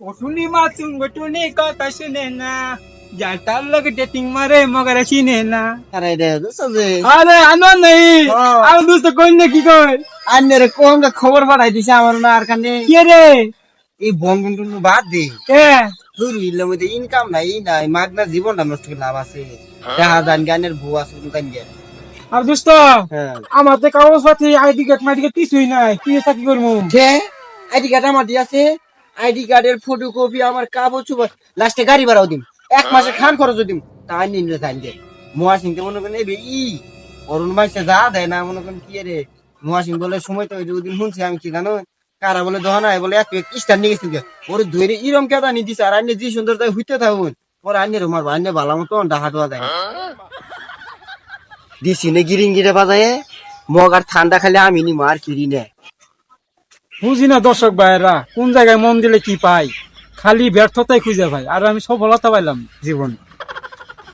ও শুনি মা তুমি টুনি কথা শুনে না যার তার লগে ডেটিং মারে মগরে চিনে না আরে রে দোস্ত যে আরে আনো নেই আমি দোস্ত কই না কি কই আন্নের কোন খবর পাঠাই দিছে আমার না আর কানে কে রে এই বন্ধন বাদ দে কে ধরু ইল্লের মধ্যে ইনকাম নাই মাগনা জীবনটা নষ্ট করে লাভ আছে দেখা যান গানের বুয়া শুরু কান গে আর দোস্ত হ্যাঁ আমার তো কাগজ পাতি আইডি কার্ড মাইডি কার্ড কিছুই নাই কি চাকরি করবো যে আইডি কার্ড আমার দিয়ে আছে আইডি কার্ডের ফটোকপি আমার কাগজ চুপ লাস্টে গাড়ি ভাড়াও দিম এক মাসে খান খরচ দিম তাই নিলে জান দে মোয়া সিংতে মনে করেন এই অরুণ মাইসে যা দেয় না মনে করেন কি রে মোয়া সিং বলে সময় তো ওই দিন শুনছি আমি কি জানো কারা বলে দহনায় বলে এক স্টার নিয়ে গেছিল ওরে ধরে ইরম কেদা নি দিছে আর আইনে যে সুন্দর তাই হইতে থাকুন পরে আইনের মারবো আইনে ভালো মতো ডাহা দোয়া দেয় দিছি নে গিরিং গিরে বাজায় মগ আর ঠান্ডা খালি আমি নি মার কিরি নে বুঝি না দর্শক ভাইরা কোন জায়গায় মন দিলে কি পাই খালি ব্যর্থতাই খুঁজে ভাই আর আমি সফলতা পাইলাম জীবন